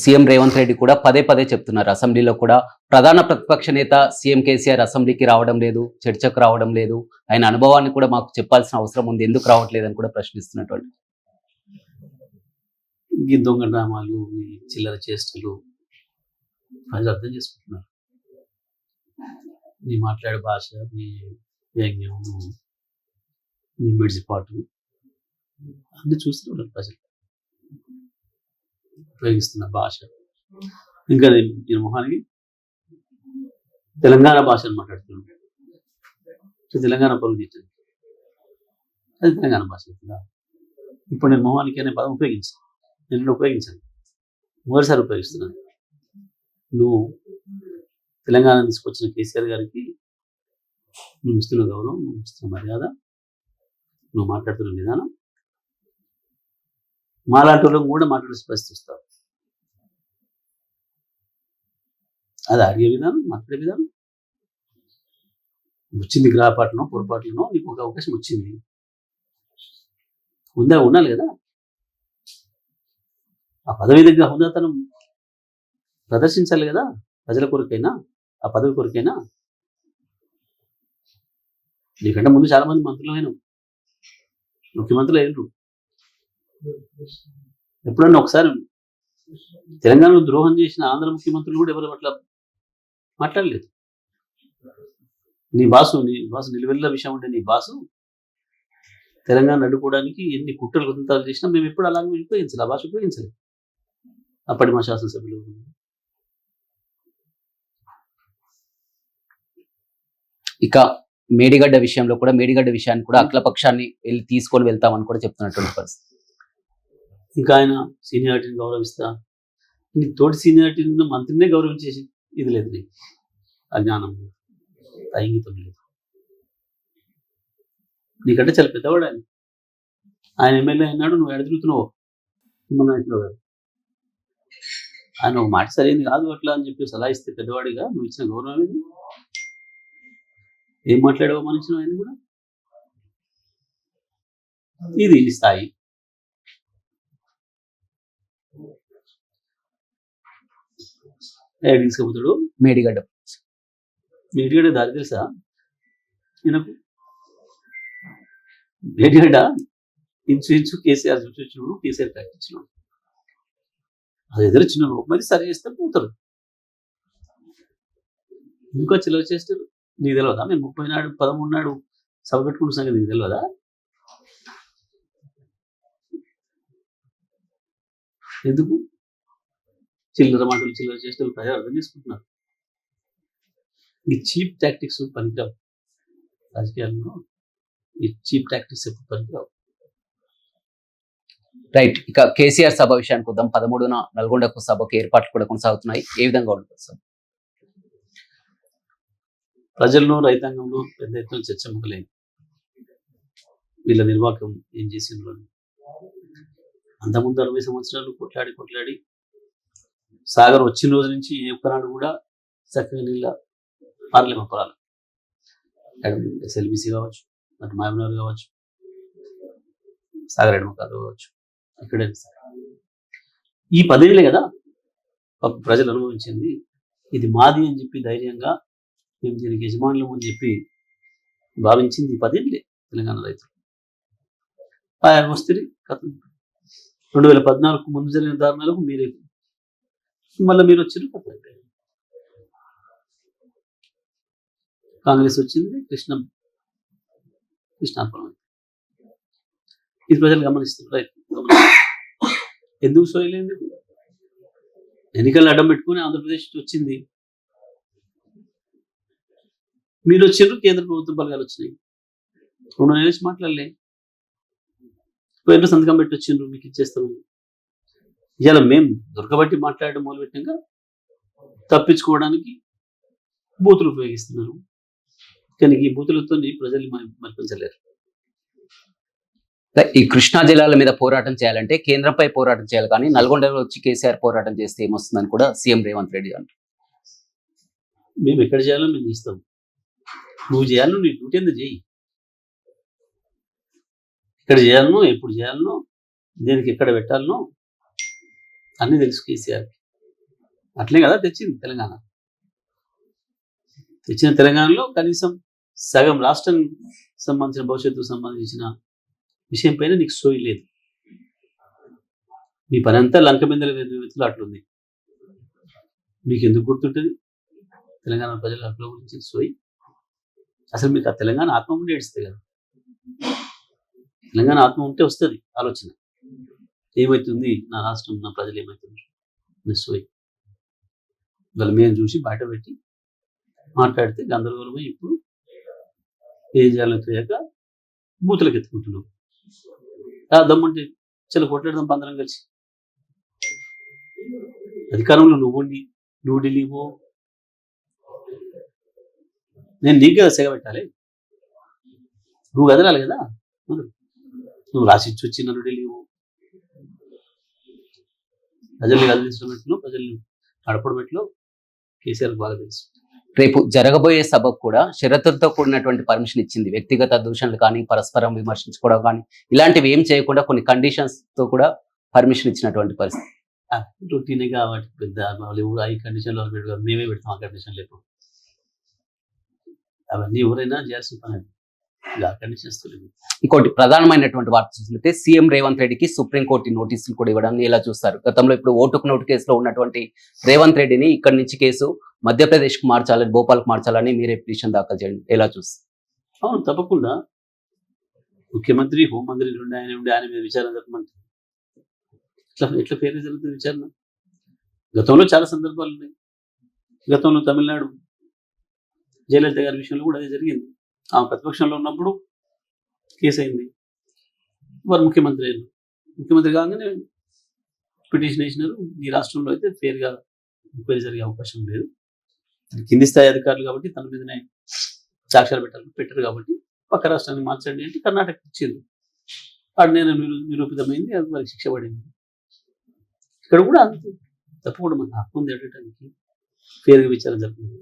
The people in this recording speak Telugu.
సీఎం రేవంత్ రెడ్డి కూడా పదే పదే చెప్తున్నారు అసెంబ్లీలో కూడా ప్రధాన ప్రతిపక్ష నేత సీఎం కేసీఆర్ అసెంబ్లీకి రావడం లేదు, చర్చకు రావడం లేదు, ఆయన అనుభవాన్ని కూడా మాకు చెప్పాల్సిన అవసరం ఉంది, ఎందుకు రావట్లేదని కూడా ప్రశ్నిస్తున్నటువంటి. ఈ దొంగ డ్రామాలు, ఈ చిల్లర చేష్టలు ప్రజలు అర్థం చేసుకుంటున్నారు. నీ మాట్లాడే భాష, నీ వ్యంగ్యం, నీ మెడిసిపాటు అన్ని చూస్తున్నారు ప్రజలు. ఉపయోగిస్తున్న భాష ఇంకా నేను మొహానికి తెలంగాణ భాషను మాట్లాడుతున్నాను. తెలంగాణ పరుగు తీర్చండి, అది తెలంగాణ భాష అవుతుందా? ఇప్పుడు నేను మొహానికి అనే పదం ఉపయోగించాను, నేను ఉపయోగించాను, మొదటిసారి ఉపయోగిస్తున్నాను. నువ్వు తెలంగాణ తీసుకొచ్చిన కేసీఆర్ గారికి నువ్వు ఇస్తున్న గౌరవం, నువ్వు ఇస్తున్న మర్యాద, నువ్వు మాట్లాడుతున్న విధానం మాలాంటి వాళ్ళని కూడా మాట్లాడే పరిస్థితి వస్తావు. అది అడిగే విధానం, మాట్లాడే విధానం వచ్చింది. గ్రహపాట్లనో పొరపాట్లనో నీకు ఒక అవకాశం వచ్చింది, ఉండాలి కదా. ఆ పదవి దగ్గర హుందాతనం ప్రదర్శించాలి కదా, ప్రజల కొరకైనా ఆ పదవి కొరకైనా. నీకంటే ముందు చాలా మంది మంత్రులు అయినా, ముఖ్యమంత్రులు అయినరు. ఎప్పుడన్నా ఒకసారి తెలంగాణలో ద్రోహం చేసిన ఆంధ్ర ముఖ్యమంత్రులు కూడా ఎవరు అట్లా మాట్లాడలేదు. నీ బాసు నిలువెల్ల విషయం ఉంటే నీ బాసు తెలంగాణ అడ్డుకోవడానికి ఎన్ని కుట్రలు కుతంత్రాలు చేసినా మేము ఎప్పుడు అలాగే ఉపయోగించాలి, ఆ భాష ఉపయోగించాలి. అప్పటి మా శాసనసభ్యులు ఇక మేడిగడ్డ విషయంలో కూడా, మేడిగడ్డ విషయాన్ని కూడా అఖిలపక్షాన్ని వెళ్ళి తీసుకొని వెళ్తామని కూడా చెప్తున్నటువంటి పరిస్థితి. ఇంకా ఆయన సీనియారిటీని గౌరవిస్తా, నీ తోటి సీనియారిటీని మంత్రినే గౌరవించేసి ఇది లేదు, నీకు అజ్ఞానం లేదు, ఐంగితం లేదు. నీకంటే చాలా పెద్దవాడు ఆయన. ఆయన ఎమ్మెల్యే అయినాడు, నువ్వు ఎడతిరుగుతున్నావు. ఆయన ఒక మాట సరైనది కాదు అట్లా అని చెప్పి సలహా ఇస్తే పెద్దవాడిగా నువ్వు ఇచ్చిన గౌరవం ఏంది? ఏం మాట్లాడావో మనిషి ఆయన కూడా. ఇది స్థాయి. తీసుకుపోతాడు మేడిగడ్డ దారి తెలుసా ఈయనకు? మేడిగడ్డ ఇంచు కేసీఆర్ చూపించినాడు, కేసీఆర్ కట్టించినాడు. అది ఎదురొచ్చిన మరి సరి చేస్తే పోతారు. ఇంకా చిల్లర చేస్తారు. నీకు తెలియదా? మేము 30 నాడు 13 నాడు సభ పెట్టుకున్న సంగతి నీకు తెలియదా? ఎందుకు చిల్లర మాటలు, చిల్లర చేష్టలు ప్రజలు అర్థం చేసుకుంటున్నారు. ఈ చీప్ టాక్టిక్స్ పనికిరావు రాజకీయాల్లో. ఈ చీప్ టాక్టిక్స్ ఎప్పుడు పనికిరావు. రైట్. ఇక కేసీఆర్ సభ విషయానికి వద్దాం. 13న నల్గొండకు సభకు ఏర్పాట్లు కూడా కొనసాగుతున్నాయి. ఏ విధంగా ఉంటుంది సార్? ప్రజల్లో, రైతాంగంలో పెద్ద ఎత్తున చర్చ మొదలైంది. వీళ్ళ నిర్వాహకం ఏం చేసిండ్రు అని. అంతకుముందు 60 సంవత్సరాలు కొట్లాడి సాగర్ వచ్చిన రోజు నుంచి ఏ ఒక్కనాడు కూడా చక్కగా నీళ్ళ పార్లేమ పొలాలు, ఎస్ఎల్బిసి కావచ్చు, అటు మహబూబ్నగర్ కావచ్చు, సాగర్ ఎడమకాలు కావచ్చు, ఇక్కడే ఈ 10 ఏళ్ళే కదా ప్రజలు అనుభవించింది. ఇది మాది అని చెప్పి ధైర్యంగా మేము దీనికి యజమానులు అని చెప్పి భావించింది ఈ 10 ఏళ్ళే తెలంగాణ రైతులు. వస్తుంది కథ. 2014 ముందు జరిగిన దారుణాలకు మీరే మళ్ళీ మీరు వచ్చారు. కథ కాంగ్రెస్ వచ్చింది, కృష్ణాపురం. ఇది ప్రజలు గమనిస్తున్నారు, రైతు ఎందుకు సోయలేదు? ఎన్నికలను అడ్డం పెట్టుకుని ఆంధ్రప్రదేశ్ వచ్చింది. మీరు వచ్చారు, కేంద్ర ప్రభుత్వ బలగాలు వచ్చినాయి. 2 నెలలు మాట్లాడలే, పోయిన సంతకం పెట్టి వచ్చిండ్రు, మీకు ఇచ్చేస్తాము. ఇవాళ మేము దొరకబట్టి మాట్లాడడం మొదలుపెట్టాక తప్పించుకోవడానికి బూతులు ఉపయోగిస్తున్నారు. కానీ ఈ బూతులతో ప్రజలు మరిపించలేరు. ఈ కృష్ణా జిల్లాల మీద పోరాటం చేయాలంటే కేంద్రంపై పోరాటం చేయాలి, కానీ నల్గొండలో వచ్చి కేసీఆర్ పోరాటం చేస్తే ఏమొస్తుందని కూడా సీఎం రేవంత్ రెడ్డి అంటారు. మేము ఎక్కడ చేయాలో మేము చేస్తాం. నువ్వు చేయాలను, నీ డ్యూటీ ఎందుకు చేయి. ఎక్కడ చేయాలనో, ఎప్పుడు చేయాలనో, దేనికి ఎక్కడ పెట్టాలనో అన్నీ తెలుసు కేసీఆర్. అట్లే కదా తెచ్చింది తెలంగాణ. తెచ్చిన తెలంగాణలో కనీసం సగం రాష్ట్రం సంబంధించిన భవిష్యత్తుకు సంబంధించిన విషయం పైన నీకు సోయి లేదు. మీ పని అంతా లంక బిందెల వెతులు అట్లుంది. మీకు ఎందుకు గుర్తుంటుంది తెలంగాణ ప్రజల హక్కుల గురించి సోయి? అసలు మీకు ఆ తెలంగాణ ఆత్మ ఉండి ఏడుస్తుంది కదా. తెలంగాణ ఆత్మ ఉంటే వస్తుంది ఆలోచన, ఏమవుతుంది నా రాష్ట్రం, నా ప్రజలు ఏమవుతుంది మిస్ అయ్యి వాళ్ళ మేము చూసి బయట పెట్టి మాట్లాడితే గందరగోళమై ఇప్పుడు ఏం చేయాలో తెలియక బూతులకు ఎత్తుకుంటున్నాం. దమ్ముంటే చాలా కొట్లాడదాం పందరం కలిసి. అధికారంలో నువ్వు ఢిల్లీ పో, నేను నీకు కదా సెగ పెట్టాలి, నువ్వు కదలాలి కదా. నువ్వు రాసిచ్చి వచ్చి నన్ను ఢిల్లీ పో, ప్రజల్ని కదిలించడం పెట్టిలో, ప్రజల్ని నడపడం పెట్టిలో కేసీఆర్ బాగా తెలుసు. రేపు జరగబోయే సభకు కూడా షరతులతో కూడినటువంటి పర్మిషన్ ఇచ్చింది. వ్యక్తిగత దూషణలు కానీ, పరస్పరం విమర్శించుకోవడం కానీ, ఇలాంటివి ఏం చేయకుండా కొన్ని కండిషన్స్ తో కూడా పర్మిషన్ ఇచ్చినటువంటి పరిస్థితి. రొటీనే కాబట్టి పెద్ద ఈ కండిషన్లో మేమే పెడతాం. ఆ కండిషన్ లేవు, అవన్నీ ఎవరైనా చేయాల్సిన పని. ఆ కండిషన్స్ ఇంకోటి ప్రధానమైనటువంటి వార్త చూసినట్లయితే సీఎం రేవంత్ రెడ్డికి సుప్రీంకోర్టు నోటీసులు కూడా ఇవ్వడాన్ని ఎలా చూస్తారు? గతంలో ఇప్పుడు ఓటుకు నోటు కేసులో ఉన్నటువంటి రేవంత్ రెడ్డిని ఇక్కడి నుంచి కేసు మధ్యప్రదేశ్కి మార్చాలని, భోపాల్కి మార్చాలని మీరే పిటిషన్ దాఖలు చేయండి, ఎలా చూస్తారు? అవును, తప్పకుండా. ముఖ్యమంత్రి, హోంమంత్రి ఆయన మీద విచారణ జరపమంటారు. ఎట్లా ఫేర్ జరుగుతుంది విచారణ? గతంలో చాలా సందర్భాలు ఉన్నాయి. గతంలో తమిళనాడు జయలలిత గారి విషయంలో కూడా అదే జరిగింది. ఆమె ప్రతిపక్షంలో ఉన్నప్పుడు కేసు అయింది, వారు ముఖ్యమంత్రి అయ్యారు. ముఖ్యమంత్రి కాగానే పిటిషన్ వేసినారు. ఈ రాష్ట్రంలో అయితే ఫేర్గా ఎంక్వైరీ జరిగే అవకాశం లేదు, కింది స్థాయి అధికారులు కాబట్టి తన మీదనే సాక్ష్యాలు పెట్టారు కాబట్టి పక్క రాష్ట్రాన్ని మార్చండి అంటే కర్ణాటక ఇచ్చింది. వాడు నేను నిరూపితమైంది, అది వారికి శిక్ష పడింది. ఇక్కడ కూడా అంతే, తప్పకుండా మనకు హక్కు ఉంది అడగడానికి, ఫేర్గా విచారణ జరుగుతుంది.